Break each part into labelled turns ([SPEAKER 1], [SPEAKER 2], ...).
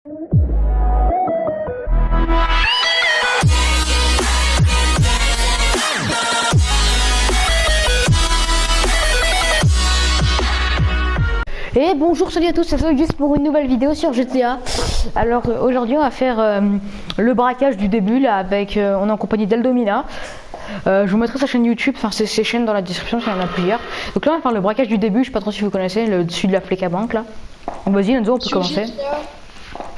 [SPEAKER 1] Et bonjour, salut à tous, c'est juste pour une nouvelle vidéo sur GTA. Alors aujourd'hui on va faire le braquage du début là avec, on est en compagnie d'Eldomina. Je vous mettrai sa chaîne YouTube, enfin ses chaînes dans la description, il y en a plusieurs. Donc là on va faire le braquage du début, je sais pas trop si vous connaissez, le dessus de la Flecabank là. Donc vas-y Enzo, on peut commencer.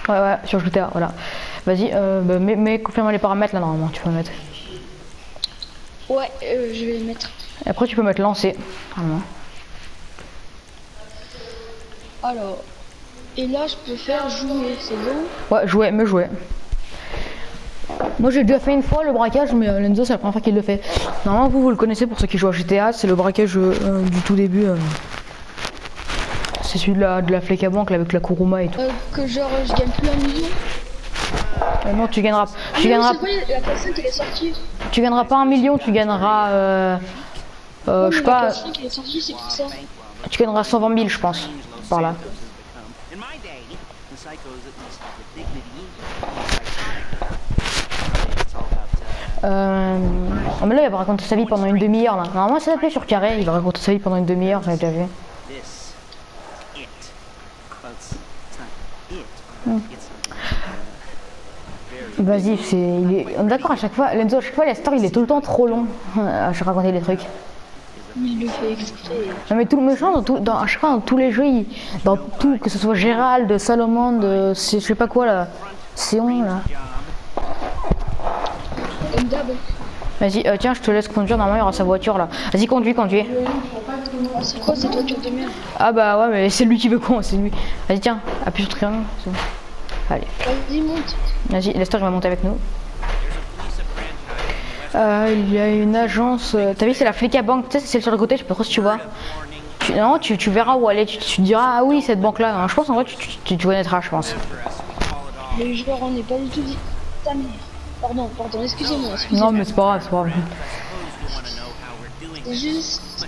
[SPEAKER 1] Ouais, sur GTA, voilà. Vas-y, mais confirme les paramètres là normalement, tu peux mettre.
[SPEAKER 2] Ouais, je vais les mettre.
[SPEAKER 1] Et après tu peux mettre lancer, normalement.
[SPEAKER 2] Alors, et là je peux faire jouer, c'est bon?
[SPEAKER 1] Ouais, jouer, me jouer. Moi j'ai déjà fait une fois le braquage, mais Lenzo c'est la première fois qu'il le fait. Normalement vous le connaissez pour ceux qui jouent à GTA, c'est le braquage du tout début. C'est celui de la Flecabank avec la Kuruma et tout.
[SPEAKER 2] Que genre je gagne plus 1 million?
[SPEAKER 1] Non, tu gagneras.
[SPEAKER 2] Ah non, c'est quoi la personne qui est sortie?
[SPEAKER 1] Tu gagneras pas 1 million, tu gagneras. Je sais pas.
[SPEAKER 2] La personne qui est sortie, c'est pour ça.
[SPEAKER 1] Tu gagneras 120 000, je pense. Par là. Mais là il va raconter sa vie pendant une demi-heure là. Normalement ça s'appelait sur carré, il va raconter sa vie pendant une demi-heure, j'avais déjà vu. Vas-y, on est d'accord à chaque fois, Lenzo à chaque fois l'histoire il est tout le temps trop long à raconter des trucs.
[SPEAKER 2] Il le fait exprès.
[SPEAKER 1] Non mais tout le méchant, à chaque fois dans tous les jeux, dans tout, que ce soit Gérald, Salomon, je sais pas quoi là, Séon là. Vas-y, tiens, je te laisse conduire, normalement il y aura sa voiture là. Vas-y, conduis.
[SPEAKER 2] C'est quoi cette voiture de merde?
[SPEAKER 1] Ah bah ouais, mais c'est lui qui veut con, c'est lui. Vas-y, tiens, appuie sur le triangle, c'est bon. Allez.
[SPEAKER 2] Vas-y, monte.
[SPEAKER 1] Vas-y, Lester il va monter avec nous. Il y a une agence, t'as vu c'est la Flecabank, tu sais c'est celle sur le côté, je sais pas trop si tu vois. Non, tu verras où aller, tu diras ah oui cette banque là, je pense en vrai tu connaîtras je pense.
[SPEAKER 2] Mais genre on n'est pas du tout dit ta mère. Pardon, excusez-moi.
[SPEAKER 1] Non mais c'est pas grave,
[SPEAKER 2] C'est juste...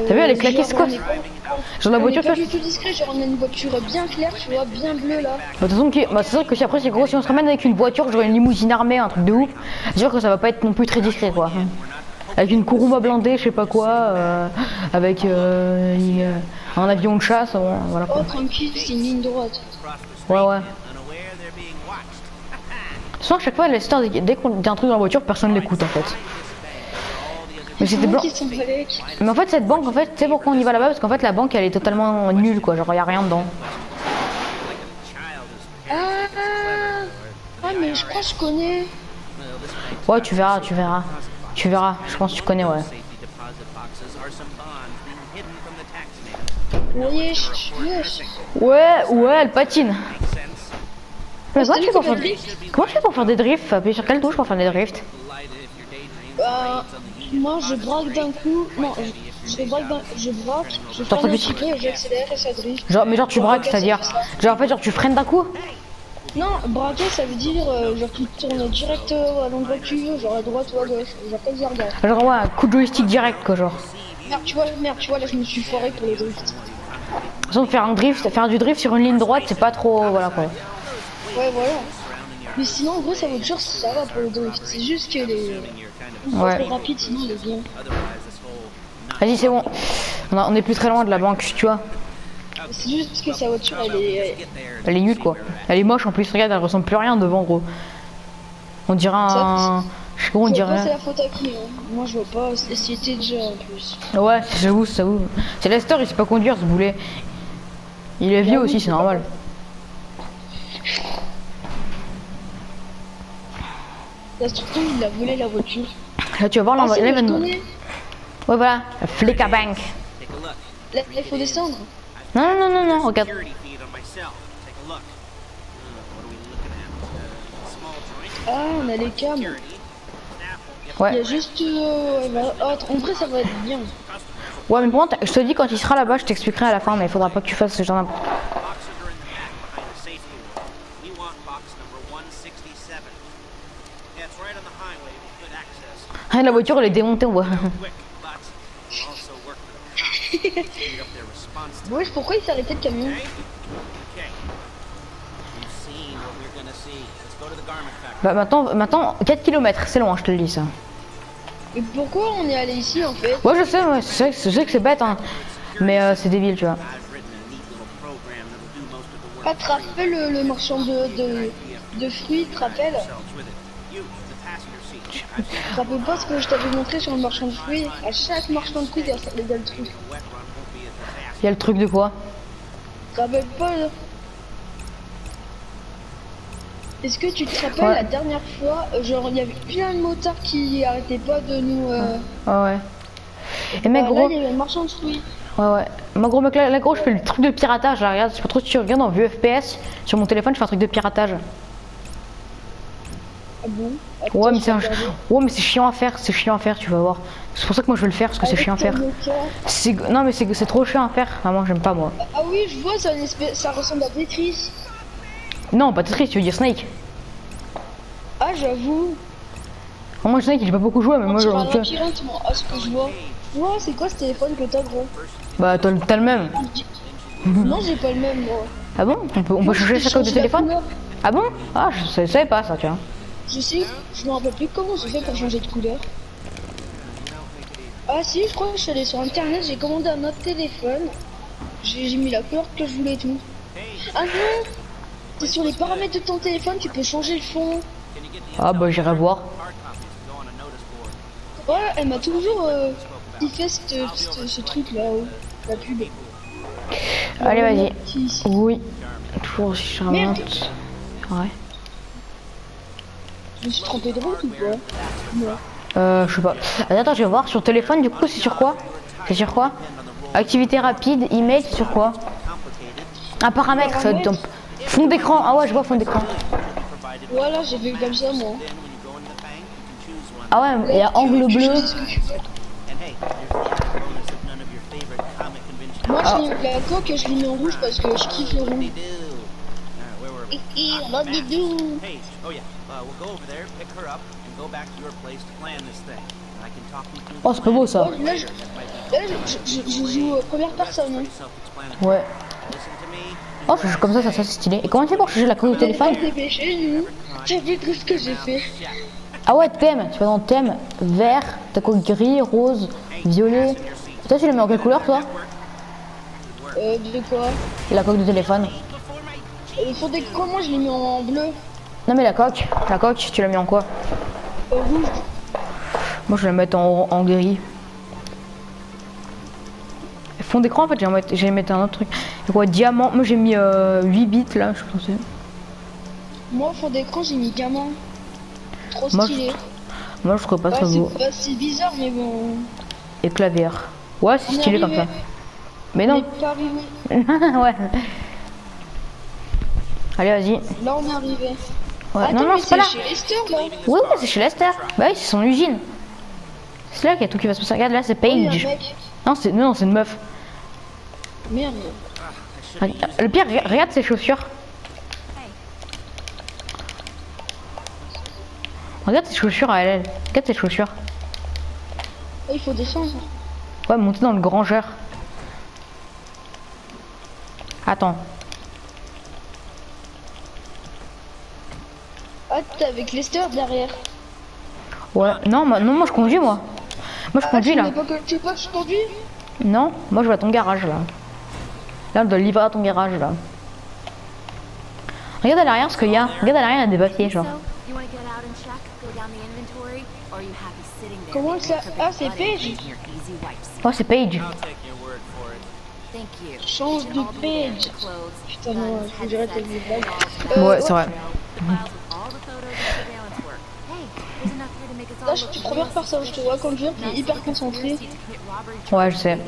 [SPEAKER 1] T'as vu elle est claquée c'est quoi? Genre la voiture
[SPEAKER 2] pas du tout discret, genre on a une voiture bien claire, tu vois, bien bleue là.
[SPEAKER 1] Bah de toute façon, c'est sûr que si après c'est gros, si on se ramène avec une voiture, genre une limousine armée, un truc de ouf, c'est sûr que ça va pas être non plus très discret quoi. Avec une Kuruma blindée, je sais pas quoi, avec un avion de chasse, voilà quoi.
[SPEAKER 2] Oh tranquille, c'est une ligne droite.
[SPEAKER 1] Ouais. Soit à chaque fois, Lester, dès qu'on dit un truc dans la voiture, personne l'écoute en fait. Mais c'était blanc. Mais en fait, cette banque, en fait, tu sais pourquoi on y va là-bas? Parce qu'en fait, la banque elle est totalement nulle quoi, genre y a rien dedans.
[SPEAKER 2] Ah, mais je crois que je connais.
[SPEAKER 1] Ouais, tu verras. Je pense que tu connais, ouais. Ouais, elle patine. Mais comment tu fais pour faire des drifts? Appuyer sur quelle touche pour faire des drifts?
[SPEAKER 2] Moi je braque d'un coup. Non, je braque, je freine un petit peu et j'accélère et ça drift.
[SPEAKER 1] Genre, mais genre tu braques, c'est-à-dire genre en fait genre tu freines d'un coup?
[SPEAKER 2] Non, braquer ça veut dire genre tu tournes direct à l'endroit que tu veux, genre à droite ou à gauche, genre comme ça regarde.
[SPEAKER 1] Genre ouais, un coup de joystick direct quoi genre.
[SPEAKER 2] Merde tu vois là je me suis foiré pour les drifts.
[SPEAKER 1] De toute façon faire du drift sur une ligne droite c'est pas trop voilà quoi.
[SPEAKER 2] Ouais voilà. Mais sinon en gros sa voiture ça va pour le drift, c'est juste que les...
[SPEAKER 1] Ouais.
[SPEAKER 2] Trop rapide sinon il est bien.
[SPEAKER 1] Vas-y c'est bon, on est plus très loin de la banque tu vois.
[SPEAKER 2] C'est juste que sa voiture
[SPEAKER 1] elle est nulle quoi. Elle est moche en plus, regarde elle ressemble plus à rien devant gros. On dirait un... Je sais pas on dirait...
[SPEAKER 2] C'est la faute à qui hein. Moi je vois pas, c'était déjà en plus.
[SPEAKER 1] Ouais j'avoue. C'est Lester il sait pas conduire ce boulet. Il est vieux aussi c'est normal.
[SPEAKER 2] Là surtout il a volé la voiture.
[SPEAKER 1] Là tu vas voir l'envoi. Ouais voilà, la Flecabank.
[SPEAKER 2] Là il faut descendre.
[SPEAKER 1] Non, regarde.
[SPEAKER 2] Ah on a les cams.
[SPEAKER 1] Ouais.
[SPEAKER 2] Il y a juste... en vrai ça va être bien.
[SPEAKER 1] Ouais mais pour moi, je te dis quand il sera là-bas je t'expliquerai à la fin mais il faudra pas que tu fasses ce genre d'important. Ah, la voiture elle est démontée on voit.
[SPEAKER 2] Ouais, pourquoi il s'est arrêté le camion?
[SPEAKER 1] Bah maintenant 4 km, c'est loin, je te le dis ça.
[SPEAKER 2] Et pourquoi on est allé ici en fait?
[SPEAKER 1] Ouais, je sais, ouais, je sais que c'est bête, hein. Mais c'est débile, tu vois.
[SPEAKER 2] Ah, tu te rappelles le marchand de fruits, tu te rappelles? Tu te rappelles pas ce que je t'avais montré sur le marchand de fruits? À chaque marchand de fruits, il y a le truc.
[SPEAKER 1] Il y a le truc de quoi?
[SPEAKER 2] Tu te rappelles pas là? Est-ce que tu te rappelles
[SPEAKER 1] Ouais.
[SPEAKER 2] la dernière fois, genre il y avait plein de motards qui arrêtaient pas de nous...
[SPEAKER 1] Ouais. Et mec,
[SPEAKER 2] là,
[SPEAKER 1] gros.
[SPEAKER 2] il y avait le marchand de fruits.
[SPEAKER 1] Ouais. Moi, gros, mec, là, gros, je fais le truc de piratage. Là, regarde, je sais pas trop si tu regardes en vue FPS. Sur mon téléphone, je fais un truc de piratage.
[SPEAKER 2] Ah bon? Attends,
[SPEAKER 1] Ouais, mais
[SPEAKER 2] je
[SPEAKER 1] c'est
[SPEAKER 2] vais regarder.
[SPEAKER 1] ouais, mais c'est chiant à faire. C'est chiant à faire, tu vas voir. C'est pour ça que moi, je veux le faire, parce que c'est
[SPEAKER 2] Avec
[SPEAKER 1] chiant à faire.
[SPEAKER 2] ton moteur.
[SPEAKER 1] Non, mais c'est trop chiant à faire. Ah, moi, j'aime pas, moi.
[SPEAKER 2] Ah oui, je vois, ça ressemble à Tetris.
[SPEAKER 1] Non, pas Tetris, tu veux dire Snake.
[SPEAKER 2] Ah, j'avoue.
[SPEAKER 1] Moi, Snake, j'ai pas beaucoup joué, mais moi,
[SPEAKER 2] Tu
[SPEAKER 1] je.
[SPEAKER 2] un labyrinthe, moi. Ah, ce que je vois. Ouais, c'est quoi ce téléphone que t'as, gros?
[SPEAKER 1] Bah, t'as le même.
[SPEAKER 2] Non, j'ai pas le même, moi.
[SPEAKER 1] Ah bon? On peut changer sa coque de
[SPEAKER 2] la
[SPEAKER 1] téléphone?
[SPEAKER 2] couleur.
[SPEAKER 1] Ah bon? Ah, je savais pas ça, tu vois.
[SPEAKER 2] Je sais, je me rappelle plus comment je fais pour changer de couleur. Ah si, je crois que je suis allé sur internet, j'ai commandé un autre téléphone. J'ai mis la couleur que je voulais et tout. Ah non! C'est sur les paramètres de ton téléphone, tu peux changer le fond.
[SPEAKER 1] Ah, bah, j'irai voir.
[SPEAKER 2] Ouais, elle m'a toujours fait ce truc là, la pub.
[SPEAKER 1] Allez, vas-y.
[SPEAKER 2] Qui-
[SPEAKER 1] Oui. Toujours aussi charmante. Ouais.
[SPEAKER 2] Je me suis trompé de route ou pas? Non.
[SPEAKER 1] Je sais pas. Attends, je vais voir sur téléphone, du coup, c'est sur quoi? C'est sur quoi? Activité rapide, email, c'est sur quoi? Un paramètre, ça va être fond d'écran. Ah ouais, je vois fond d'écran.
[SPEAKER 2] Voilà, j'ai vu comme ça moi.
[SPEAKER 1] Ah ouais, il y a angle bleu.
[SPEAKER 2] Moi je mets la coque et je l'ai mis en rouge parce que je kiffe le rouge. Bidou.
[SPEAKER 1] Oh, c'est pas beau ça.
[SPEAKER 2] Là, je joue première personne. Hein.
[SPEAKER 1] Ouais. Oh, je joue comme ça c'est stylé. Et comment tu fais pour changer la coque du téléphone?
[SPEAKER 2] T'as vu tout ce que j'ai fait?
[SPEAKER 1] Ah ouais, thème. Tu vas dans thème, vert, t'as quoi, gris, rose, violet. Toi, tu le mets en quelle couleur, toi?
[SPEAKER 2] De quoi?
[SPEAKER 1] La coque de téléphone.
[SPEAKER 2] Le fond d'écran, moi je l'ai mis en bleu.
[SPEAKER 1] Non, mais la coque, tu l'as mis en quoi?
[SPEAKER 2] Rouge.
[SPEAKER 1] Moi, je vais la mettre en gris. Fond d'écran, en fait, je vais mettre un autre truc. Et quoi, diamant. Moi, j'ai mis 8 bits là, je pense.
[SPEAKER 2] Moi, fond d'écran, j'ai mis diamant. Trop
[SPEAKER 1] Moi,
[SPEAKER 2] stylé.
[SPEAKER 1] Moi, je trouve pas ça beau.
[SPEAKER 2] C'est bizarre, mais bon.
[SPEAKER 1] Et clavier. Ouais, c'est stylé comme ça. Mais non.
[SPEAKER 2] On est pas arrivé.
[SPEAKER 1] Ouais. Allez, vas-y.
[SPEAKER 2] Là, on est arrivé.
[SPEAKER 1] Ouais.
[SPEAKER 2] Attends,
[SPEAKER 1] Non, non,
[SPEAKER 2] mais
[SPEAKER 1] c'est pas là.
[SPEAKER 2] chez Lester, là.
[SPEAKER 1] Oui, oui, c'est chez Lester. Bah oui, c'est son usine. C'est là qu'il y a tout qui va se passer. Regarde, là, c'est
[SPEAKER 2] Oh, il y a un
[SPEAKER 1] Paige.
[SPEAKER 2] mec.
[SPEAKER 1] Non, c'est une meuf.
[SPEAKER 2] Merde.
[SPEAKER 1] Le pire, regarde ses chaussures. Regarde ses chaussures à elle. Regarde ses chaussures.
[SPEAKER 2] Oh, il faut descendre.
[SPEAKER 1] Ouais, monter dans le grangeur. Attends.
[SPEAKER 2] Ah, t'es avec Lester derrière.
[SPEAKER 1] Ouais, non, moi je conduis, moi. Moi je conduis là.
[SPEAKER 2] Tu veux pas que je conduis?
[SPEAKER 1] Non, moi je vais à ton garage là. Là, on doit le livrer à ton garage là. Regarde à l'arrière ce qu'il y a. Regarde à l'arrière, il y a des papiers, genre.
[SPEAKER 2] Comment ça? Ah, c'est Paige.
[SPEAKER 1] Oh, c'est Paige.
[SPEAKER 2] Change de Paige. Putain, non, faut que j'arrête avec les blagues.
[SPEAKER 1] Ouais, c'est vrai.
[SPEAKER 2] Là, je suis première personne, je te vois conduire, t'es hyper concentré.
[SPEAKER 1] Ouais, je sais.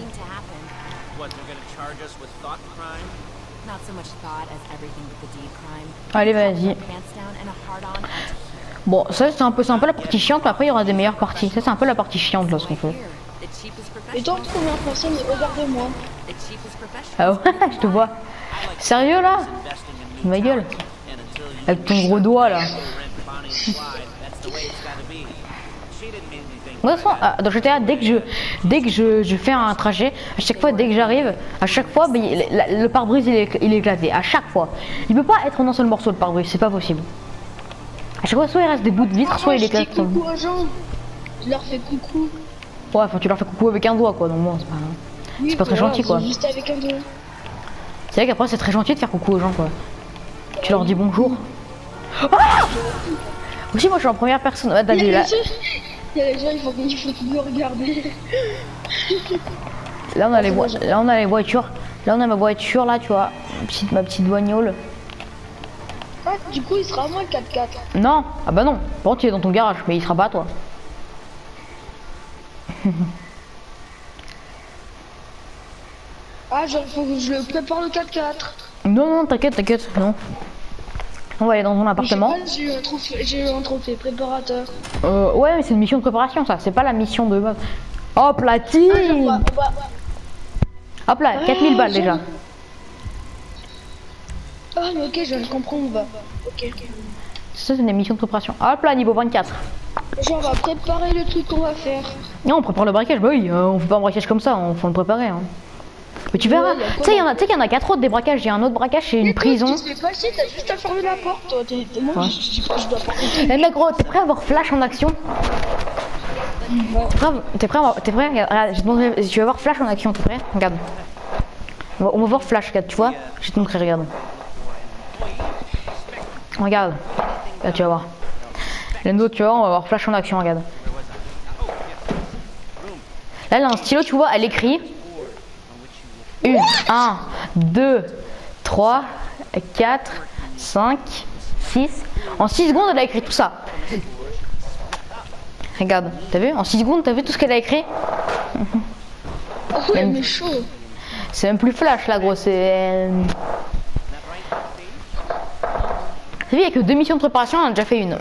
[SPEAKER 1] Allez, vas-y. Bon, ça c'est un peu la partie chiante, mais après il y aura des meilleures parties. Ça c'est un peu la partie chiante là ce qu'on fait.
[SPEAKER 2] Et toi, première personne, regarde-moi.
[SPEAKER 1] Ah ouais, je te vois. Sérieux là? Ma gueule. Avec ton gros doigt là. Moi, de toute façon, dans GTA, dès que je fais un trajet, à chaque fois, dès que j'arrive, à chaque fois, bah, le pare-brise il est éclaté. À chaque fois. Il peut pas être en un seul morceau le pare-brise, c'est pas possible. À chaque fois, soit il reste des bouts de vitre, soit il éclate.
[SPEAKER 2] Je dis coucou aux gens. Je leur fais coucou.
[SPEAKER 1] Ouais, enfin, tu leur fais coucou avec un doigt, quoi. Donc bon, c'est pas très gentil, quoi.
[SPEAKER 2] Juste avec un doigt.
[SPEAKER 1] C'est vrai qu'après, c'est très gentil de faire coucou aux gens, quoi. Tu leur dis bonjour. Ah aussi, moi, je suis en première personne. Ouais, t'as vu là.
[SPEAKER 2] Il y a les gens, il faut me regarder.
[SPEAKER 1] Là, on a les voitures. Là, on a ma voiture, là, tu vois. Ma petite bagnole.
[SPEAKER 2] Ah, du coup, il sera à moi le 4x4.
[SPEAKER 1] Non, ah bah non. Par contre, il est dans ton garage, mais il sera pas à toi.
[SPEAKER 2] Ah, genre, faut que je le prépare le 4x4.
[SPEAKER 1] Non, t'inquiète, non. On va aller dans ton appartement.
[SPEAKER 2] J'ai eu un trophée préparateur.
[SPEAKER 1] Ouais, mais c'est une mission de préparation, ça. C'est pas la mission de base. Hop, la team. Hop là, 4000 balles déjà.
[SPEAKER 2] Ah, mais ok, je viens de comprendre, on va. Ok.
[SPEAKER 1] Ça, c'est une mission de préparation. Hop là, niveau 24.
[SPEAKER 2] Genre, on va préparer le truc qu'on va faire.
[SPEAKER 1] Non, on prépare le braquage, bah oui, on fait pas un braquage comme ça, on faut le préparer. Hein. Mais tu verras, tu sais, il y en a 4 autres des braquages. Il y a un autre braquage, c'est une prison.
[SPEAKER 2] Tu sais pas si t'as juste à fermer la porte, toi. Moi,
[SPEAKER 1] ouais.
[SPEAKER 2] je dis pas que je dois pas.
[SPEAKER 1] Eh mec, gros, t'es prêt à voir Flash en action? T'es prêt regarde, je vais te montrer, tu vas voir Flash en action, t'es prêt? Regarde. On va voir Flash, regarde, tu vois? Je vais te montrer, regarde. Regarde. Là, tu vas voir. Lendo, tu vois, on va voir Flash en action, regarde. Là, elle a un stylo, tu vois, elle écrit. 1, 2, 3, 4, 5, 6. En 6 secondes, elle a écrit tout ça. Regarde, t'as vu? En 6 secondes, t'as vu tout ce qu'elle a écrit?
[SPEAKER 2] Oh ouais, mais chaud.
[SPEAKER 1] C'est même plus Flash là, gros, c'est... T'as vu, il y a que 2 missions de préparation, on a déjà fait une.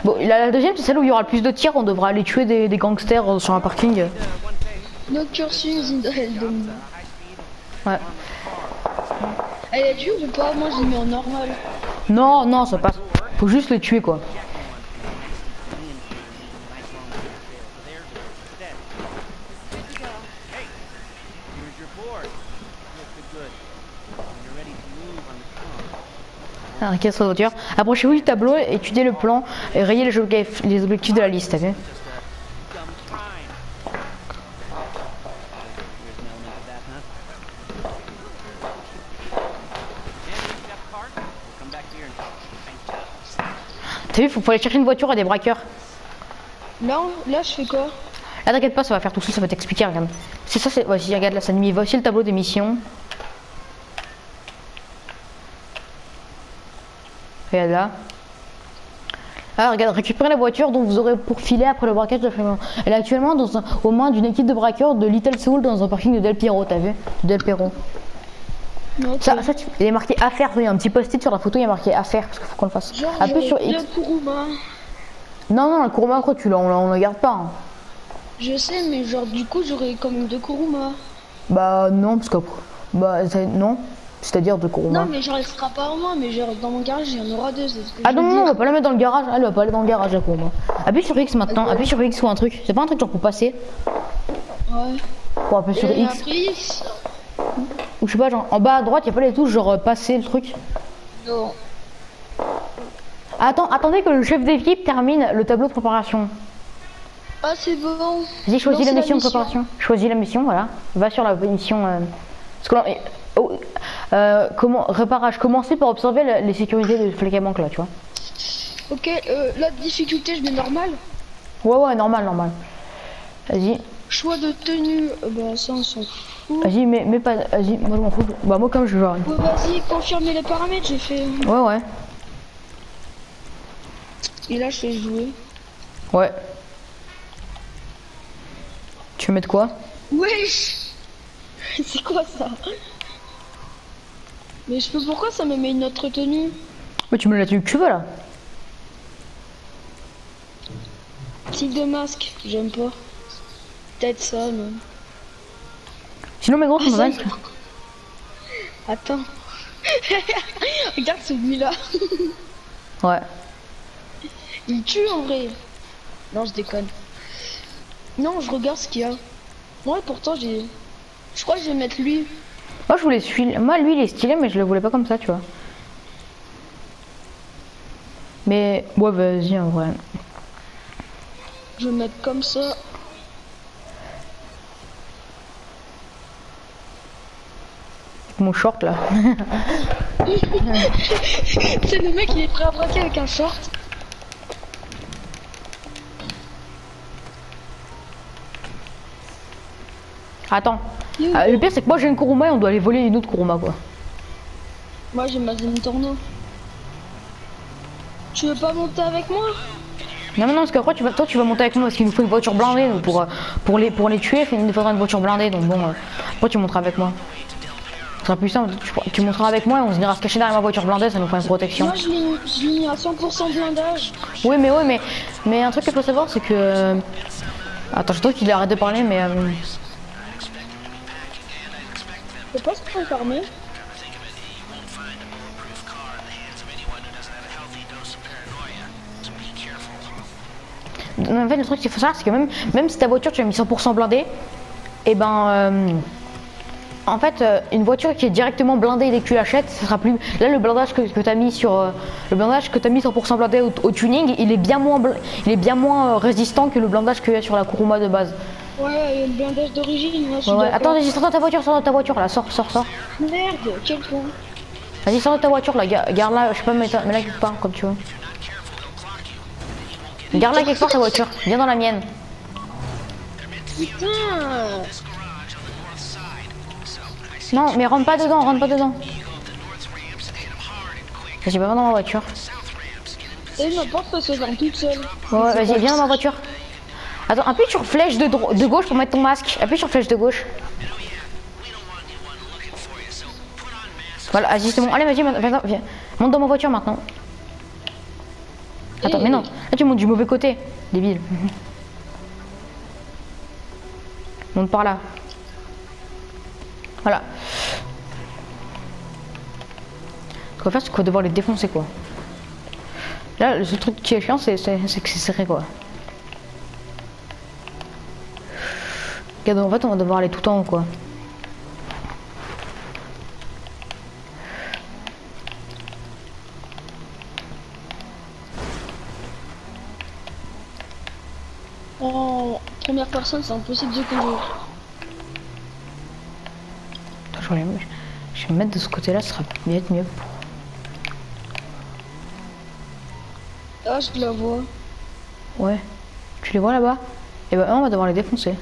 [SPEAKER 1] Bon, la deuxième, c'est celle où il y aura le plus de tirs, on devra aller tuer des gangsters sur un parking.
[SPEAKER 2] No cursings in the Eldom.
[SPEAKER 1] Ouais.
[SPEAKER 2] Elle est dure ou pas? Moi, je l'ai mis en normal.
[SPEAKER 1] Non, ça passe. Faut juste les tuer, quoi. Alors, quelle sur la voiture. Approchez-vous du tableau, étudiez le plan et rayez les objectifs de la liste, t'as vu? T'as vu, faut aller chercher une voiture à des braqueurs.
[SPEAKER 2] Là, je fais quoi?
[SPEAKER 1] Là, t'inquiète pas, ça va faire tout ça, ça va t'expliquer, regarde. C'est ça, c'est... Voici, regarde, là, ça nous voici le tableau des missions. Regarde là. Ah, regarde, récupérez la voiture dont vous aurez pour filer après le braquage de la famille. Elle est actuellement aux mains d'une équipe de braqueurs de Little Seoul dans un parking de Del Piero, t'as vu? Del Piero. Okay. Ça, il est marqué affaire, il y a un petit post-it sur la photo, il y a marqué affaire, parce qu'il faut qu'on le fasse.
[SPEAKER 2] Genre,
[SPEAKER 1] un peu sur X.
[SPEAKER 2] Le Kuruma.
[SPEAKER 1] Non, le Kuruma, quoi, on ne garde pas. Hein.
[SPEAKER 2] Je sais, mais genre, du coup, j'aurais quand même 2 Kuruma.
[SPEAKER 1] Bah, non, parce que. Bah, non. C'est-à-dire de Kuruma.
[SPEAKER 2] Non, mais genre, il sera pas en moi, mais genre, dans mon garage, il y en aura 2.
[SPEAKER 1] Ah non, on va pas la mettre dans le garage. Elle va pas aller dans le garage, la Kuruma. Appuie sur X maintenant, appuie sur X ou un truc. C'est pas un truc genre pour passer.
[SPEAKER 2] Ouais.
[SPEAKER 1] Pour appuyer sur X. Ou je sais pas, genre en bas à droite, y a pas les touches, genre passer le truc.
[SPEAKER 2] Non.
[SPEAKER 1] Attendez que le chef d'équipe termine le tableau de préparation.
[SPEAKER 2] Ah, c'est bon.
[SPEAKER 1] Vas-y, choisis la mission de préparation. Choisis la mission, voilà. Va sur la mission. Comment réparage. Commencez par observer les sécurités de Flecabank là, tu vois.
[SPEAKER 2] Ok, la difficulté, je mets normal.
[SPEAKER 1] Ouais, normal. Vas-y.
[SPEAKER 2] Choix de tenue, bah ça on s'en fout.
[SPEAKER 1] Vas-y, mais pas. Vas-y, moi je m'en fous. Bah, moi comme je joue.
[SPEAKER 2] Vas-y, confirmer les paramètres, j'ai fait.
[SPEAKER 1] Ouais.
[SPEAKER 2] Et là, je fais jouer.
[SPEAKER 1] Ouais. Tu veux mettre quoi?
[SPEAKER 2] Wesh. C'est quoi ça? Mais je peux, pourquoi ça me met une autre tenue?
[SPEAKER 1] Mais tu me la tenue que tu veux là.
[SPEAKER 2] Type de masque, j'aime pas. Peut-être ça, non.
[SPEAKER 1] Sinon, mes gros, on va.
[SPEAKER 2] Attends. Regarde celui-là.
[SPEAKER 1] Ouais.
[SPEAKER 2] Il tue en vrai. Non, je déconne. Non, je regarde ce qu'il y a. Moi, pourtant, j'ai... Je crois que je vais mettre lui.
[SPEAKER 1] Moi je voulais celui-là. Moi lui il est stylé mais je le voulais pas comme ça tu vois. Mais ouais vas-y en vrai.
[SPEAKER 2] Je vais mettre comme ça.
[SPEAKER 1] Mon short là.
[SPEAKER 2] C'est le mec qui est prêt à braquer avec un short.
[SPEAKER 1] Attends. Le pire c'est que moi j'ai une Kuruma et on doit aller voler une autre Kuruma quoi.
[SPEAKER 2] Moi j'ai ma zone torno. Tu veux pas monter avec moi?
[SPEAKER 1] Non parce qu'après toi tu vas monter avec moi parce qu'il nous faut une voiture blindée donc pour les tuer il nous faudra une voiture blindée donc bon après tu monteras avec moi. Ce sera plus simple, tu monteras avec moi et on se ira se cacher derrière ma voiture blindée, ça nous fera une protection.
[SPEAKER 2] Moi je l'ai mis à 100% blindage.
[SPEAKER 1] Oui mais un truc qu'il faut savoir c'est que... Attends je trouve qu'il arrête de parler mais...
[SPEAKER 2] Faut pas se préfermer.
[SPEAKER 1] En fait le truc qu'il faut savoir c'est que même si ta voiture tu as mis 100% blindée, et ben... en fait, une voiture qui est directement blindée dès que tu l'achètes, ce sera plus. Là, le blindage que tu as mis sur le blindage que tu as mis 100% blindé au tuning, il est bien moins résistant que le blindage qu'il y a sur la Kuruma de base.
[SPEAKER 2] Ouais, le blindage d'origine.
[SPEAKER 1] Ouais. Attends, vas-y, sors de ta voiture, là, sors.
[SPEAKER 2] Merde, quel con.
[SPEAKER 1] Vas-y, sors de ta voiture, là, garde-la, je sais pas, mets là quelque part, comme tu veux. Garde-la quelque part ta voiture, viens dans la mienne.
[SPEAKER 2] Putain.
[SPEAKER 1] Non, mais rentre pas dedans. Vas-y, va dans ma voiture.
[SPEAKER 2] Et n'importe quoi, se ferme toute seule.
[SPEAKER 1] Ouais, vas-y, viens dans ma voiture. Attends, appuie sur flèche de gauche pour mettre ton masque. Appuie sur flèche de gauche. Voilà, vas-y, c'est bon. Allez, vas-y, viens. Monte dans ma voiture maintenant. Attends, mais non. Là, tu montes du mauvais côté. Débile. Monte par là. Voilà. Ce qu'on va faire, c'est qu'on va devoir les défoncer, quoi. Là, le seul truc qui est chiant, c'est que c'est serré, quoi. Regarde, en fait, on va devoir aller tout en haut, quoi.
[SPEAKER 2] En première personne, c'est impossible de conduire.
[SPEAKER 1] Attends, je vais me mettre de ce côté-là, ce sera peut-être mieux.
[SPEAKER 2] Ah, je la vois.
[SPEAKER 1] Ouais. Tu les vois là-bas? Et ben, on va devoir les défoncer.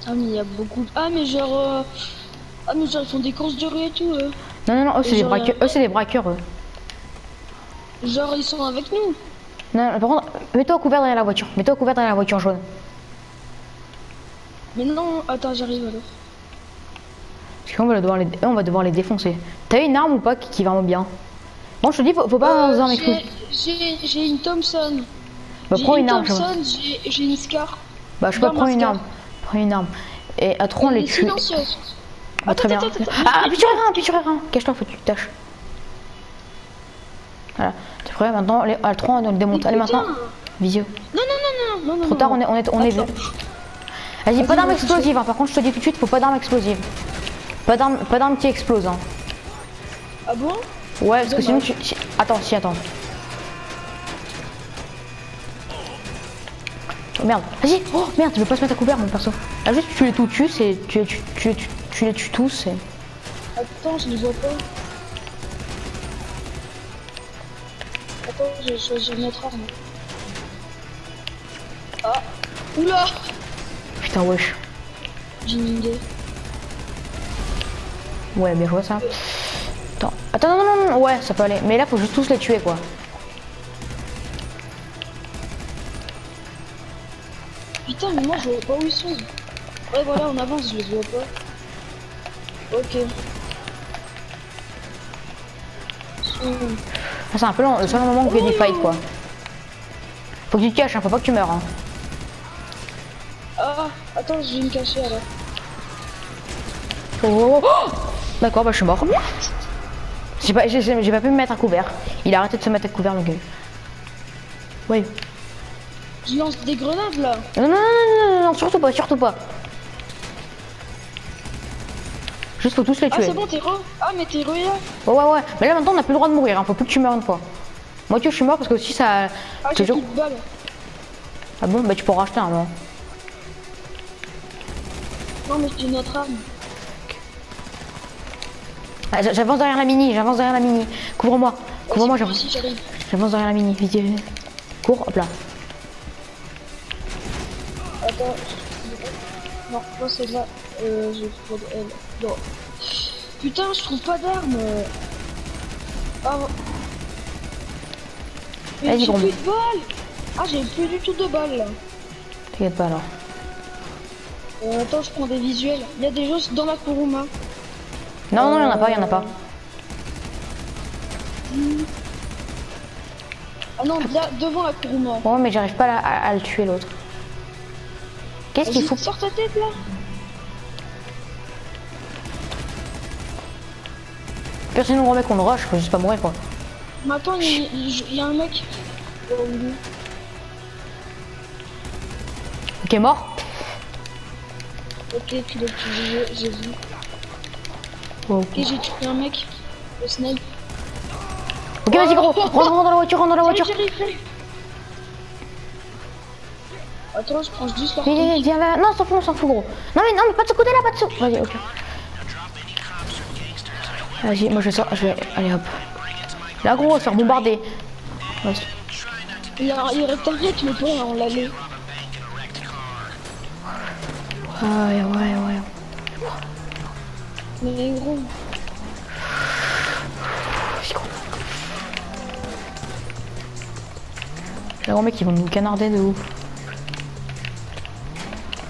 [SPEAKER 2] Ah, mais il y a beaucoup. Ah, mais genre. Ah, mais genre, ils font des courses de rue et tout, eux.
[SPEAKER 1] Non, eux, c'est des braqueurs. Eux, c'est des braqueurs, eux.
[SPEAKER 2] Genre, ils sont avec nous.
[SPEAKER 1] Non, par contre, mets-toi au couvert derrière la voiture. Mets-toi au couvert derrière la voiture jaune.
[SPEAKER 2] Mais non, attends, j'arrive alors.
[SPEAKER 1] Parce qu'on va devoir les défoncer. T'as une arme ou pas qui va vraiment bien? Bon, je te dis, faut pas dans un explosif.
[SPEAKER 2] J'ai une Thompson.
[SPEAKER 1] Bah, prends une arme,
[SPEAKER 2] j'ai une Scar.
[SPEAKER 1] Bah, je peux prendre une arme. Prends une arme. Et à trop on les tue.
[SPEAKER 2] Silencieuse.
[SPEAKER 1] Bah, très bien. Ah, appuie sur R1. Cache-toi, faut que tu te tâches. Voilà. T'es prêt maintenant? À 3, on le démonte. Allez, maintenant. Visio.
[SPEAKER 2] Non.
[SPEAKER 1] Trop tard, on est vu. Vas-y, pas d'arme explosive. Hein. Par contre, je te dis tout de suite, faut pas d'arme explosive. Pas d'arme qui explose. Hein.
[SPEAKER 2] Ah bon?
[SPEAKER 1] Ouais, parce que sinon tu... Attends. Oh, merde. Vas-y. Oh merde, tu veux pas se mettre à couvert mon perso. Ah, juste tu les tues, c'est... Tu les tues tous et...
[SPEAKER 2] Attends, je les vois pas. Attends, je vais choisir une autre arme. Ah. Oula.
[SPEAKER 1] Putain, wesh.
[SPEAKER 2] J'ai une idée.
[SPEAKER 1] Ouais, bien joué ça. Attends, non, ouais, ça peut aller. Mais là, faut juste tous les tuer, quoi.
[SPEAKER 2] Putain, mais moi, je vois pas où ils sont. Ouais, voilà, on avance, je les vois pas. Ok.
[SPEAKER 1] C'est un peu le seul moment où il y a des fights, quoi. Faut que tu te caches, hein, faut pas que tu meurs. Hein.
[SPEAKER 2] Ah, attends, je vais me cacher alors.
[SPEAKER 1] Oh. D'accord, bah je suis mort. J'ai pas pu me mettre à couvert. Il a arrêté de se mettre à couvert, le gars. Oui.
[SPEAKER 2] Je lance des grenades là.
[SPEAKER 1] Non, non, non, non, non, non, surtout pas, surtout pas. Juste faut tous les
[SPEAKER 2] Ah
[SPEAKER 1] tuer.
[SPEAKER 2] c'est bon, t'es re. Ah mais t'es re là.
[SPEAKER 1] Ouais, ouais, ouais. Mais là maintenant on a plus le droit de mourir, hein. Faut plus que tu meurs une fois. Moi tu vois, je suis mort parce que si ça.
[SPEAKER 2] Ah j'ai plus de balles.
[SPEAKER 1] Ah bon, bah tu pourras racheter un moment.
[SPEAKER 2] Non mais j'ai une autre arme.
[SPEAKER 1] Ah, j'avance derrière la mini, j'avance derrière la mini. Couvre-moi, couvre-moi,
[SPEAKER 2] Moi aussi j'arrive.
[SPEAKER 1] j'avance derrière la mini. Vite, vite. Cours, hop là.
[SPEAKER 2] Attends. Non, pas celle-là. J'ai pas de elle. Non. Putain, je trouve pas d'armes. Ah. Mais
[SPEAKER 1] Vas-y,
[SPEAKER 2] j'ai
[SPEAKER 1] gros.
[SPEAKER 2] plus de balles. Ah, j'ai plus du tout de balles là.
[SPEAKER 1] T'inquiète pas alors.
[SPEAKER 2] Attends, je prends des visuels. Il y a des gens dans la Kuruma.
[SPEAKER 1] Non, non, il y en a pas, il y en a pas.
[SPEAKER 2] Ah non, là, devant la Kuruma.
[SPEAKER 1] Ouais, mais j'arrive pas à le tuer l'autre. Qu'est-ce qu'il
[SPEAKER 2] Vas-y,
[SPEAKER 1] faut?
[SPEAKER 2] sors ta tête là.
[SPEAKER 1] Personne ne remet qu'on le rush, faut juste pas mourir quoi.
[SPEAKER 2] Mais attends, il y a un mec. Oh, oui.
[SPEAKER 1] Ok, mort.
[SPEAKER 2] Ok, tu l'as tué, j'ai vu.
[SPEAKER 1] Oh.
[SPEAKER 2] Ok, j'ai tué un mec. Le snipe.
[SPEAKER 1] Ok, vas-y gros, rentre dans la voiture, rentre dans la voiture.
[SPEAKER 2] J'arrive. Attends, je prends juste la
[SPEAKER 1] Viens, viens, viens, non, on s'en fout gros. Non mais pas de ce côté-là, pas de ce. Vas-y, ok. Vas-y, moi je sors, je vais. Allez hop. Là gros, on va se faire bombarder. Vas-y.
[SPEAKER 2] Il reste un mec, mais toi, on l'a lu.
[SPEAKER 1] Ouais, ouais, ouais.
[SPEAKER 2] Mais gros.
[SPEAKER 1] Les gros mecs ils vont nous canarder de ouf.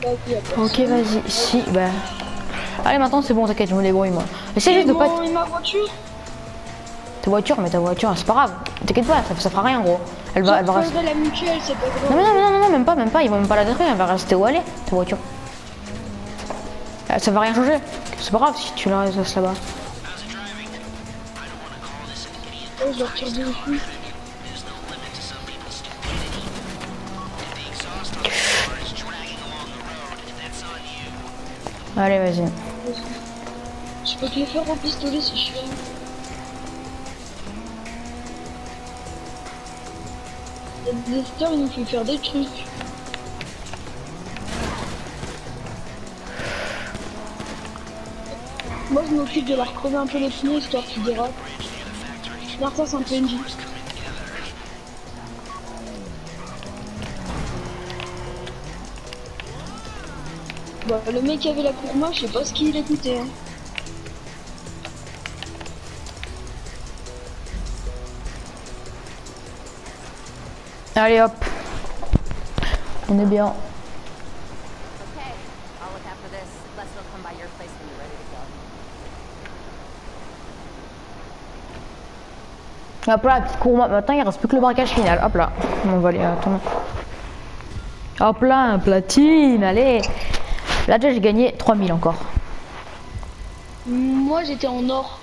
[SPEAKER 2] Bah,
[SPEAKER 1] Ok, vas-y, si, bah. Allez, maintenant c'est bon, t'inquiète, je me débrouille moi. Essaye juste de pas.
[SPEAKER 2] Et ma voiture.
[SPEAKER 1] Ta voiture, mais ta voiture, c'est pas grave. T'inquiète pas, ça fera rien gros. Elle va rester.
[SPEAKER 2] La mutuelle, c'est pas grave.
[SPEAKER 1] Non, mais non, même pas, ils vont même pas la détruire, elle va rester où elle est, ta voiture. Ça va rien changer. C'est pas grave si tu la restes là-bas.
[SPEAKER 2] Oh, je leur tire dessus.
[SPEAKER 1] Allez, vas-y.
[SPEAKER 2] Je peux te les faire au pistolet si je fais. Les stars, ils nous font faire des trucs. Moi, je m'occupe de leur crever un peu les pneus histoire qu'ils dérapent. Regarde ça, c'est un PNJ. Bah, le mec qui avait la Kuruma, je sais pas ce qu'il écoutait. Hein.
[SPEAKER 1] Allez hop. On est bien. Hop là, petite courbe. Maintenant il reste plus que le braquage final. Hop là. On va aller attendre. Hop là, un platine. Allez. Là déjà j'ai gagné 3000 encore.
[SPEAKER 2] Moi j'étais en or.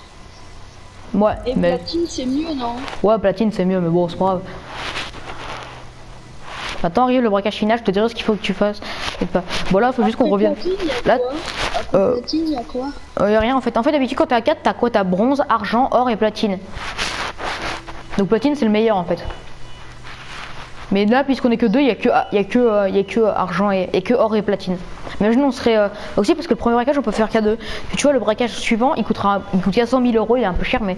[SPEAKER 1] Ouais.
[SPEAKER 2] Et
[SPEAKER 1] mais...
[SPEAKER 2] platine c'est mieux, non?
[SPEAKER 1] Ouais, platine c'est mieux, mais bon, c'est pas grave. Attends, arrive le braquage final, je te dirai ce qu'il faut que tu fasses. Pas. Bon là, faut juste qu'on revienne. Là,
[SPEAKER 2] platine, y a quoi?
[SPEAKER 1] Y a rien en fait. En fait, d'habitude quand t'as 4, t'as quoi? T'as bronze, argent, or et platine. Donc platine c'est le meilleur en fait. Mais là, puisqu'on est que 2, y a que argent et que or et platine. Mais imagine on serait aussi parce que le premier braquage on peut faire qu'à 2. Tu vois le braquage suivant il coûte 400 000 €, il est un peu cher mais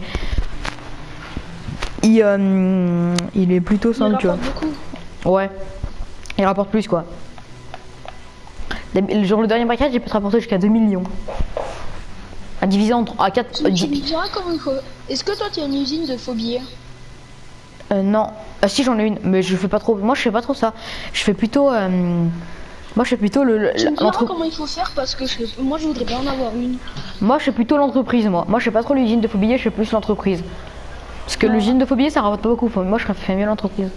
[SPEAKER 1] il est plutôt simple tu vois. Ouais. Il rapporte plus quoi. Genre le dernier braquage il peut te rapporter jusqu'à 2 millions. À diviser à 4.
[SPEAKER 2] Tu me diras comment il faut. Est-ce que toi tu as une usine de phobie?
[SPEAKER 1] Non. Si j'en ai une, mais je fais pas trop. Moi je fais pas trop ça. Je fais plutôt. Moi je fais plutôt
[SPEAKER 2] Tu me diras comment il faut faire parce que moi je voudrais bien en avoir une.
[SPEAKER 1] Moi je fais plutôt l'entreprise moi. Moi je fais pas trop l'usine de phobie, je fais plus l'entreprise. Parce que l'usine de phobie ça rapporte pas beaucoup. Moi je fais mieux l'entreprise.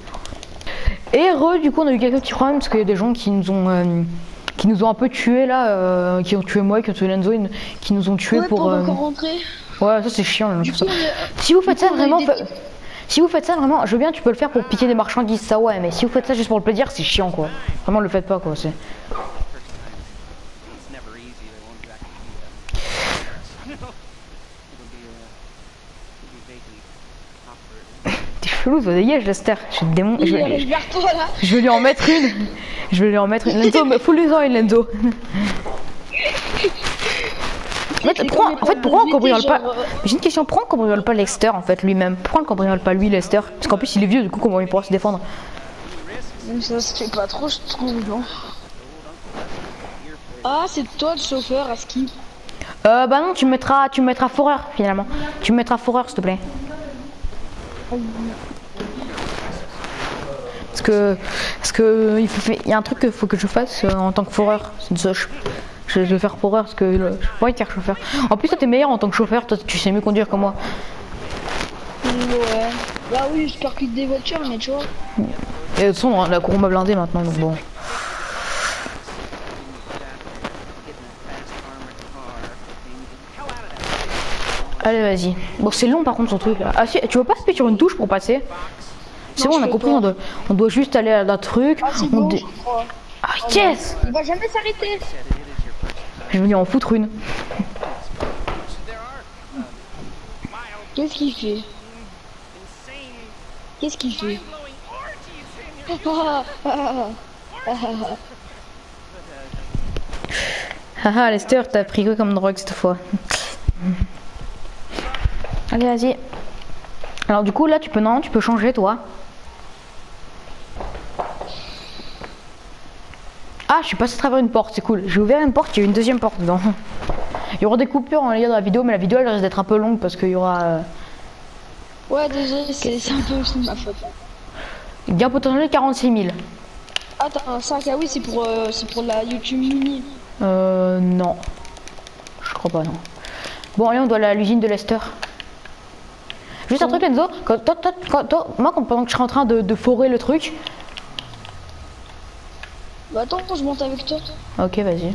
[SPEAKER 1] Et du coup on a eu quelques petits problèmes parce qu'il y a des gens qui nous ont un peu tués là, qui ont tué moi, qui ont tué Lenzo, qui nous ont tués
[SPEAKER 2] pour encore rentrer.
[SPEAKER 1] Ouais ça c'est chiant.
[SPEAKER 2] Du coup,
[SPEAKER 1] si vous faites ça vraiment, Si vous faites ça vraiment, je veux bien, tu peux le faire pour piquer des marchandises, ça ouais, mais si vous faites ça juste pour le plaisir, c'est chiant quoi. Vraiment, le faites pas quoi. C'est. T'es chelou, toi, dégage, Lester. Je te démon.
[SPEAKER 2] Il arrive vers toi là.
[SPEAKER 1] Je vais lui en mettre une. Je vais lui en mettre une. Lenzo, fous-lui-en une, Lenzo. En fait, pourquoi on cambriole pas? J'ai une question, pourquoi on cambriole pas Lester en fait lui-même? Pourquoi on cambriole pas lui, Lester? Parce qu'en plus il est vieux, du coup comment il pourra se défendre?
[SPEAKER 2] Ça se fait pas trop, je trouve, non. Ah, c'est toi le chauffeur à ski.
[SPEAKER 1] Bah non, tu me mettras foreur finalement. Tu me mettras foreur s'il te plaît. Parce que il y a un truc qu'il faut que je fasse en tant que foreur. Je vais faire foreur parce que je peux pas être chauffeur. En plus toi t'es meilleur en tant que chauffeur, toi tu sais mieux conduire que moi.
[SPEAKER 2] Ouais. Bah oui, je percute des voitures, mais tu vois.
[SPEAKER 1] Et de toute façon la cour m'a blindé maintenant donc bon. Allez vas-y. Bon c'est long par contre son truc là. Ah si, tu veux pas appuyer sur une touche pour passer? C'est bon, on a compris, on doit juste aller à un truc.
[SPEAKER 2] Ah, c'est bon, je crois.
[SPEAKER 1] Ah yes!
[SPEAKER 2] Il va jamais s'arrêter.
[SPEAKER 1] Je vais venir en foutre une.
[SPEAKER 2] Qu'est-ce qu'il fait? Qu'est-ce qu'il fait?
[SPEAKER 1] Haha, Lester, t'as pris quoi comme drogue cette fois? Allez, vas-y. Alors du coup, là, tu peux changer, toi. Ah, je suis passé à travers une porte, c'est cool. J'ai ouvert une porte, il y a une deuxième porte dedans. Il y aura des coupures en lien dans la vidéo, mais la vidéo elle risque d'être un peu longue parce qu'il y aura...
[SPEAKER 2] Ouais, désolé, c'est un peu aussi ma faute.
[SPEAKER 1] Gain potentiel 46 000.
[SPEAKER 2] Attends, 5 ah oui, c'est pour la YouTube Mini.
[SPEAKER 1] Non. Je crois pas, non. Bon, allez, on doit aller à l'usine de Lester. Juste un truc, Enzo. Moi, pendant que je suis en train de forer le truc...
[SPEAKER 2] Bah attends, je monte avec toi.
[SPEAKER 1] Ok, vas-y.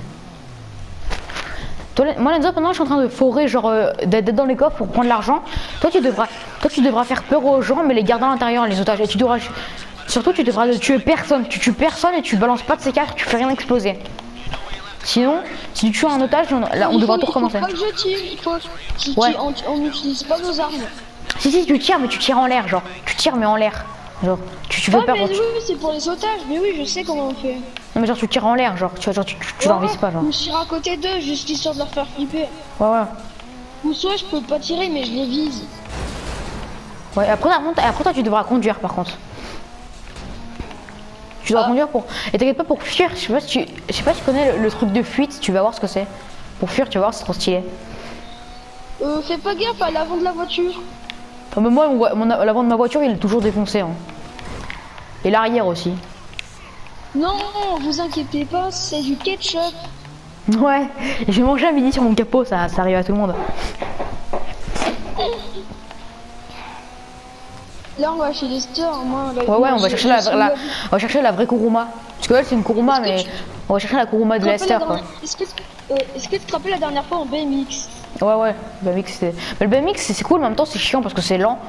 [SPEAKER 1] Moi, Lenzo, pendant que je suis en train de forer, genre d'être dans les coffres pour prendre l'argent, toi tu devras faire peur aux gens, mais les garder à l'intérieur, les otages. Et tu devras, surtout, tu devras ne tuer personne. Tu tues personne et tu balances pas de ces cartes, tu fais rien exploser. Sinon, si tu tues un otage, on devra tout recommencer.
[SPEAKER 2] Il faut que je tire, il faut.
[SPEAKER 1] Ouais.
[SPEAKER 2] On n'utilise pas nos armes.
[SPEAKER 1] Si, tu tires, mais tu tires en l'air, genre. Tu tires, mais en l'air. Genre, tu veux peur.
[SPEAKER 2] Mais oui, c'est pour les otages, mais oui, je sais comment on fait.
[SPEAKER 1] Non, mais genre, tu tires en l'air, genre. Tu leur vises pas, genre.
[SPEAKER 2] Je tire à côté d'eux, juste histoire de leur faire flipper.
[SPEAKER 1] Ouais.
[SPEAKER 2] Ou soit je peux pas tirer, mais je les vise.
[SPEAKER 1] Ouais, après toi, tu devras conduire, par contre. Tu dois conduire pour... Et t'inquiète pas, pour fuir, je sais pas si tu connais le truc de fuite, tu vas voir ce que c'est. Pour fuir, tu vas voir, c'est trop stylé.
[SPEAKER 2] Fais pas gaffe à l'avant de la voiture.
[SPEAKER 1] Mais moi, l'avant de ma voiture, il est toujours défoncé. Hein. Et l'arrière aussi.
[SPEAKER 2] Non, vous inquiétez pas, c'est du ketchup.
[SPEAKER 1] Ouais, j'ai mangé à midi sur mon capot, ça arrive à tout le monde.
[SPEAKER 2] Là, on va chez Lester, moi.
[SPEAKER 1] Ouais, on va chercher la vraie Kuruma. Parce que elle, c'est une Kuruma, mais on va chercher la Kuruma de Lester, quoi.
[SPEAKER 2] Est-ce que tu te rappelles la dernière fois en BMX?
[SPEAKER 1] Ouais, BMX c'était... Mais le BMX c'est cool, mais en même temps c'est chiant parce que c'est lent.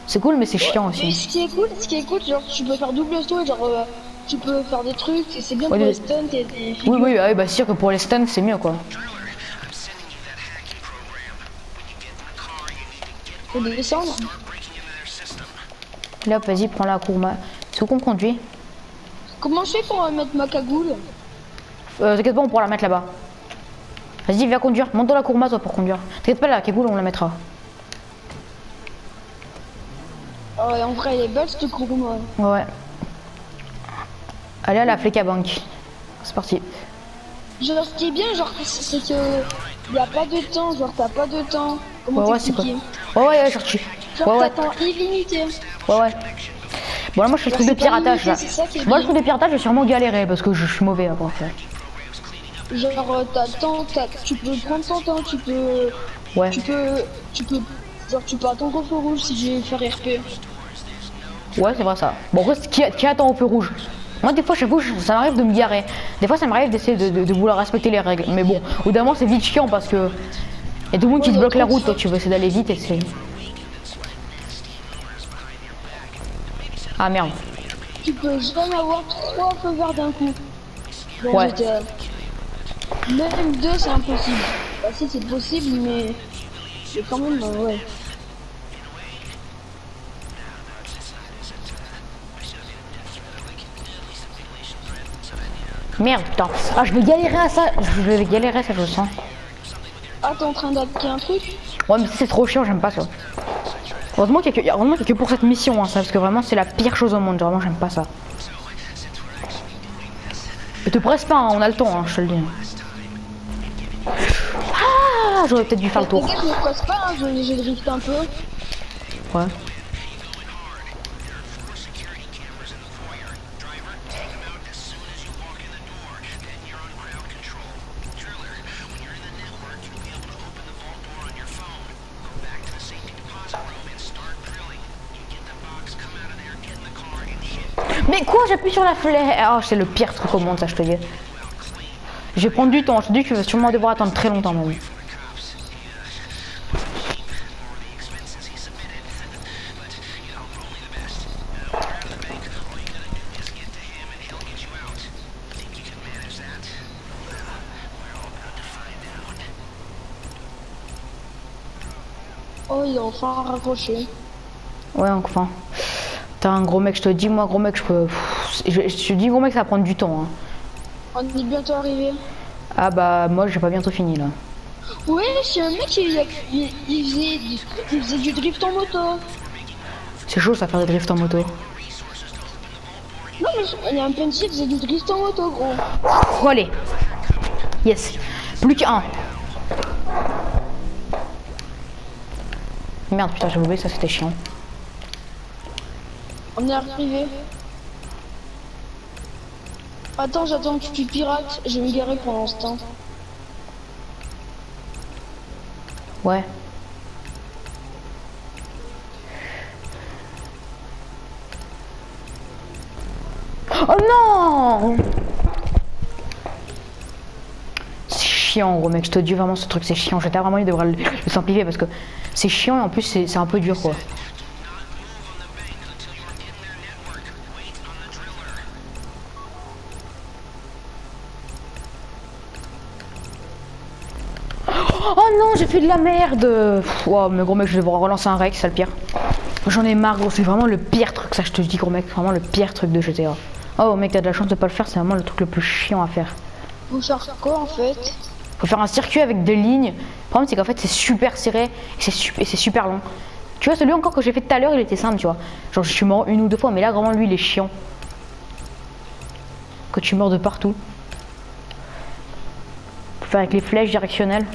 [SPEAKER 1] C'est cool, mais c'est chiant aussi.
[SPEAKER 2] Mais ce qui est cool, genre tu peux faire double saut, genre tu peux faire des trucs, c'est bien pour les stunts et des figures.
[SPEAKER 1] Oui, bah c'est sûr que pour les stunts c'est mieux quoi.
[SPEAKER 2] Faut descendre.
[SPEAKER 1] Là, vas-y, prends la Kuruma. C'est où qu'on conduit?
[SPEAKER 2] Comment je fais pour mettre ma cagoule?
[SPEAKER 1] T'inquiète pas, on pourra la mettre là-bas. Vas-y, viens conduire. Monte dans la Kuruma toi pour conduire. T'inquiète pas, la cagoule, on la mettra.
[SPEAKER 2] Oh, en vrai, elle est belle cette Kuruma.
[SPEAKER 1] Ouais. Allez à la Fleca Bank. C'est parti.
[SPEAKER 2] Genre, ce qui est bien, genre, c'est que y a pas de temps, genre, t'as pas de temps. Comment t'expliquer?
[SPEAKER 1] Ouais, genre,
[SPEAKER 2] t'attends illimité.
[SPEAKER 1] Ouais. Bon, là, moi, je fais le truc de piratage, là. Moi, le truc de piratage, je vais sûrement galérer parce que je suis mauvais à part ça.
[SPEAKER 2] Genre, t'as le temps, tu peux prendre ton temps, tu peux...
[SPEAKER 1] Ouais.
[SPEAKER 2] Tu peux... Genre, tu peux attendre au feu rouge si j'ai fait RP.
[SPEAKER 1] Ouais, c'est vrai ça. Bon, après, qui attend au feu rouge? Moi, des fois, j'avoue, ça m'arrive de me garer. Des fois, ça m'arrive d'essayer de vouloir respecter les règles. Mais bon, au bout d'un moment, c'est vite chiant parce que... Y a tout le monde qui te bloque la route, toi, tu veux essayer d'aller vite et c'est... Ah merde.
[SPEAKER 2] Tu peux jamais avoir 3 feux verts d'un coup. Dans
[SPEAKER 1] Ouais.
[SPEAKER 2] GTA. Même 2 c'est impossible. Bah si c'est possible mais quand même ouais.
[SPEAKER 1] Merde, putain. Ah, je vais galérer à ça. Je vais galérer à ça, je le sens.
[SPEAKER 2] Ah t'es en train d'appliquer un truc?
[SPEAKER 1] Ouais, mais c'est trop chiant, j'aime pas ça. Heureusement qu'il y a que pour cette mission, hein, ça, parce que vraiment, c'est la pire chose au monde. Vraiment, j'aime pas ça. Et te presse pas, hein, on a le temps, hein, je te le dis. Ah, j'aurais peut-être dû faire le tour.
[SPEAKER 2] Je me presse pas, hein, je drift un peu.
[SPEAKER 1] Ouais. Mais quoi, j'appuie sur la flèche. Oh, c'est le pire truc au monde, ça, je te dis. Je vais prendre du temps, je te dis que tu vas sûrement devoir attendre très longtemps, même.
[SPEAKER 2] Oh il a enfin raccroché.
[SPEAKER 1] Ouais, enfin. T'as un gros mec, je te dis, moi, gros mec, je peux. Je te dis, gros mec, ça va prendre du temps. Hein.
[SPEAKER 2] On est bientôt arrivé.
[SPEAKER 1] Ah bah, moi, j'ai pas bientôt fini là.
[SPEAKER 2] Ouais, c'est un mec il faisait du drift en moto.
[SPEAKER 1] C'est chaud, ça faire des drifts en moto.
[SPEAKER 2] Non, mais il y a un PNJ qui faisait du drift en moto, gros.
[SPEAKER 1] Oh, allez. Yes. Plus qu'un. Merde, putain, j'ai oublié, ça c'était chiant.
[SPEAKER 2] On est arrivé. Attends, j'attends que tu pirates. Je vais me garer pour l'instant.
[SPEAKER 1] Ouais. Oh non! C'est chiant, gros mec, je te dis vraiment, ce truc c'est chiant. J'étais vraiment, il devrait le simplifier parce que c'est chiant et en plus c'est un peu dur quoi. Oh non, j'ai fait de la merde. Wow, mais gros mec, je vais devoir relancer un rec, c'est le pire. J'en ai marre, gros, c'est vraiment le pire truc, ça je te dis, gros mec, vraiment le pire truc de GTA. Oh mec, t'as de la chance de pas le faire, c'est vraiment le truc le plus chiant à faire.
[SPEAKER 2] Faut faire quoi en fait?
[SPEAKER 1] Faut faire un circuit avec des lignes. Le problème c'est qu'en fait c'est super serré et c'est super long. Tu vois, celui encore que j'ai fait tout à l'heure, il était simple, tu vois. Genre je suis mort une ou deux fois, mais là vraiment lui il est chiant. Que tu meurs de partout. Faut faire avec les flèches directionnelles.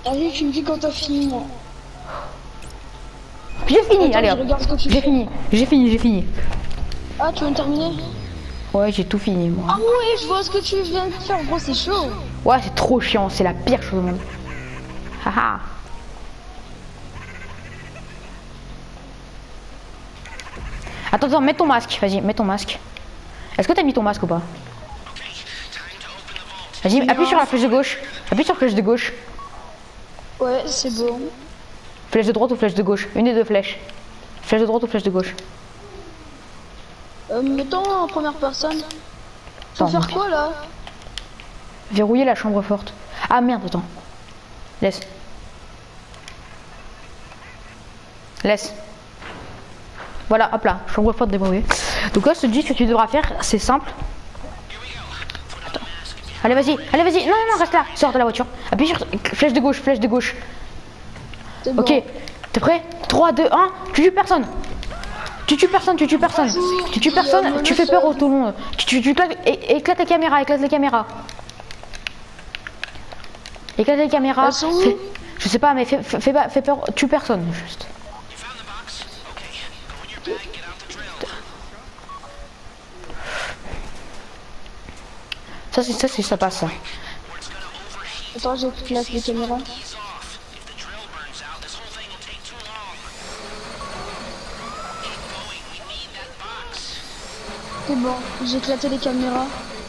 [SPEAKER 2] Allez, tu me dis quand t'as fini, moi.
[SPEAKER 1] J'ai fini,
[SPEAKER 2] Attends,
[SPEAKER 1] allez
[SPEAKER 2] je
[SPEAKER 1] hop.
[SPEAKER 2] regarde ce que tu
[SPEAKER 1] J'ai
[SPEAKER 2] fais.
[SPEAKER 1] fini, j'ai fini.
[SPEAKER 2] Ah, tu viens de terminer?
[SPEAKER 1] Ouais, j'ai tout fini moi.
[SPEAKER 2] Ah ouais, je vois ce que tu viens de faire, gros, c'est chaud.
[SPEAKER 1] Ouais, c'est trop chiant, c'est la pire chose au monde. Haha. Attends, mets ton masque, vas-y, mets ton masque. Est-ce que t'as mis ton masque ou pas? Vas-y, appuie sur la flèche de gauche. Appuie sur la flèche de gauche.
[SPEAKER 2] Ouais, c'est bon.
[SPEAKER 1] Flèche de droite ou flèche de gauche? Une des deux flèches. Flèche de droite ou flèche de gauche?
[SPEAKER 2] Mettons en première personne. Faut
[SPEAKER 1] Attends,
[SPEAKER 2] faire quoi là?
[SPEAKER 1] verrouiller la chambre forte. Ah merde, attends. Laisse. Laisse. Voilà, hop là, chambre forte déverrouillée. Donc là, je te dis ce que tu devras faire, c'est simple. Attends. Allez, vas-y, non, reste là, sors de la voiture. Appuie sur flèche de gauche, flèche de gauche.
[SPEAKER 2] C'est bon.
[SPEAKER 1] Ok, t'es prêt? 3, 2, 1, tu tues personne. Tu tues personne, tu tues personne. Tu tues personne, tu fais peur au tout le monde. Éclate les caméras, éclate les caméras. Éclate les caméras.
[SPEAKER 2] Elles sont où?
[SPEAKER 1] Je sais pas, mais fais peur, tue personne, juste. Ça passe ça.
[SPEAKER 2] Attends, je place les caméras. C'est bon, j'ai éclaté les caméras.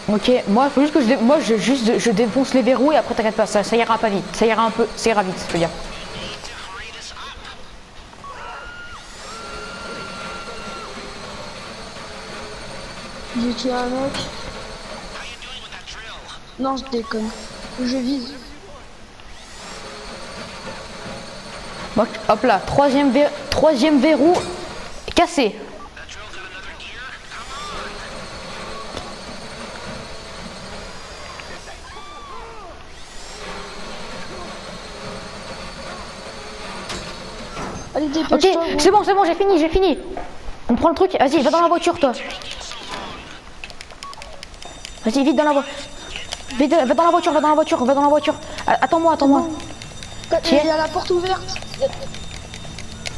[SPEAKER 1] Ok, moi faut juste que je défonce les verrous et après t'inquiète pas, ça ira pas vite, ça ira vite, je veux dire.
[SPEAKER 2] J'ai tué un mec. Non, je déconne. Je vise.
[SPEAKER 1] Bon, hop là, troisième verrou cassé.
[SPEAKER 2] Allez,
[SPEAKER 1] Ok,
[SPEAKER 2] dépêche-toi.
[SPEAKER 1] c'est bon, j'ai fini. On prend le truc, vas-y, va dans la voiture, toi. Vas-y, vite dans la voiture. Vite, va dans la voiture. Attends-moi.
[SPEAKER 2] Il y a la porte ouverte.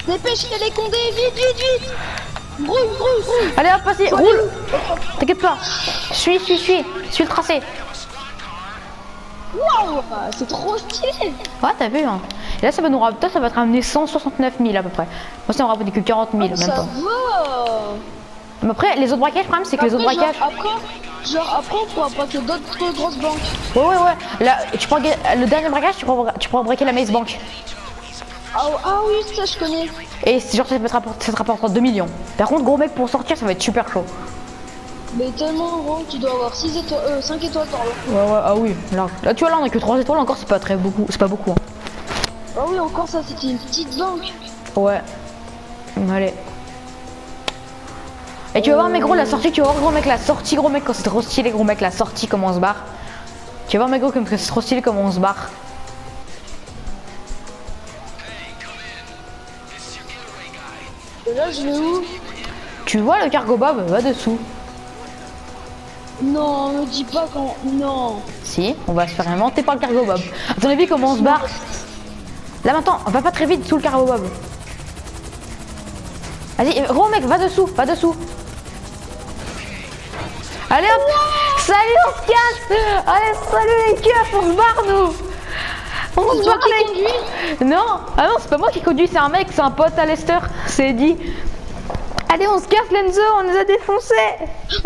[SPEAKER 2] Dépêche, il y a les condés, vite. Grouille.
[SPEAKER 1] Allez, hop, vas-y, roule. T'inquiète pas. Suis le tracé.
[SPEAKER 2] Waouh, c'est trop stylé.
[SPEAKER 1] Ouais, t'as vu, hein. Et là, ça va te ramener 169 000 à peu près. Moi, ça me rapporte que 40 000, même
[SPEAKER 2] Ça
[SPEAKER 1] pas.
[SPEAKER 2] va.
[SPEAKER 1] Mais après, les autres braquages, le problème, c'est que les autres braquages...
[SPEAKER 2] Après, on pourra braquer d'autres grosses banques.
[SPEAKER 1] Ouais. Là, le dernier braquage, tu pourras braquer la Maze Bank.
[SPEAKER 2] Ah oui, ça je connais.
[SPEAKER 1] Et genre, ça te rapportera 2 millions. Par contre, gros mec, pour sortir, ça va être super chaud.
[SPEAKER 2] Mais tellement gros, tu dois avoir 5 étoiles par là.
[SPEAKER 1] Ouais, ah oui. Là, tu vois, là, on a que 3 étoiles encore, c'est pas beaucoup. Hein.
[SPEAKER 2] Ah oui, encore ça, c'était une petite banque.
[SPEAKER 1] Ouais. Allez. Et tu vas voir, mais gros, la sortie, la sortie, gros mec, quand c'est trop stylé, gros mec, la sortie, comment on se barre. Tu vas voir, mais gros, comme c'est trop stylé, comment on se barre.
[SPEAKER 2] Et là, je vais où?
[SPEAKER 1] Tu vois le cargo bob, va dessous.
[SPEAKER 2] Non, me dis pas quand... Non.
[SPEAKER 1] Si, on va se faire inventer par le cargo bob. À ton avis, comment on se barre? Là maintenant, on va pas très vite sous le cargo bob. Vas-y, gros mec, va dessous. Allez hop. Salut, on se casse. Allez, salut les keufs, on se barre nous. On se barre les...
[SPEAKER 2] conduit?
[SPEAKER 1] Non, ah non, c'est pas moi qui conduis, c'est un mec, c'est un pote à Lester, c'est dit. Allez, on se casse Lenzo, on nous a défoncés.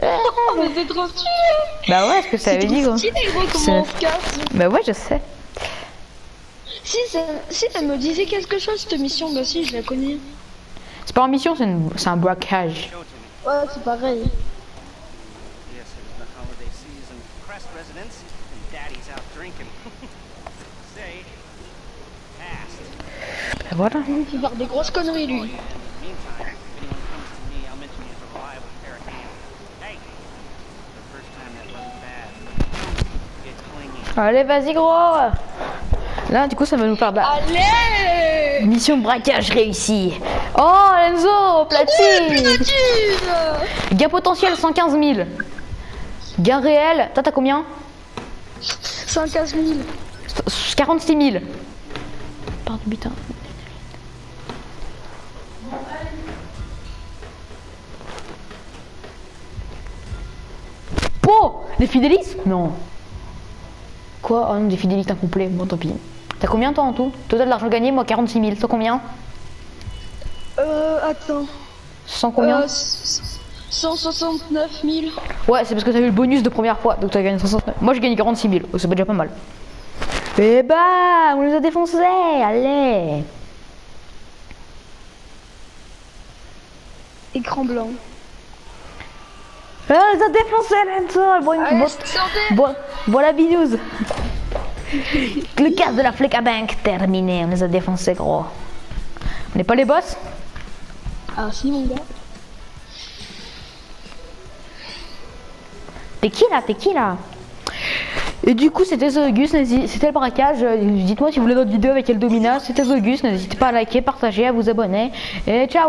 [SPEAKER 2] Oh, mais c'est trop stylé.
[SPEAKER 1] Bah ouais, ce que ça avait dit gros.
[SPEAKER 2] C'est trop stylé, gros, comment on se casse.
[SPEAKER 1] Bah ouais, je sais.
[SPEAKER 2] Si ça me disait quelque chose cette mission, bah si, je la connais.
[SPEAKER 1] C'est pas une mission, c'est un braquage.
[SPEAKER 2] Ouais, c'est pareil.
[SPEAKER 1] Bah voilà.
[SPEAKER 2] Il fait faire des grosses conneries lui.
[SPEAKER 1] Allez, vas-y gros. Là, du coup, ça va nous faire de la...
[SPEAKER 2] Allez.
[SPEAKER 1] Mission braquage réussie. Oh, Enzo, platine. Gain potentiel 115 000. Gain réel, toi t'as combien?
[SPEAKER 2] 115 000.
[SPEAKER 1] 46 000. Pardon, putain. Po, des fidélistes? Non. Quoi? Oh non, des fidélistes incomplets. Bon, tant pis. T'as combien toi en tout? Total d'argent gagné, moi 46 000. Toi combien?
[SPEAKER 2] Attends.
[SPEAKER 1] 100 combien?
[SPEAKER 2] 169 000.
[SPEAKER 1] Ouais, c'est parce que t'as eu le bonus de première fois, donc t'as gagné 169. Moi j'ai gagné 46 000, c'est déjà pas mal. Et bah, on nous a défoncés, allez.
[SPEAKER 2] Écran blanc.
[SPEAKER 1] On nous a défoncés, Lenzo. Voilà, bidouz. Le casse de la Fleca Bank terminé, on nous a défoncés, gros. On n'est pas les boss?
[SPEAKER 2] Ah si, mon gars.
[SPEAKER 1] T'es qui là? Et du coup c'était Zogus, c'était le braquage. Dites-moi si vous voulez d'autres vidéos avec Eldomina. C'était Zogus, n'hésitez pas à liker, partager, à vous abonner. Et ciao.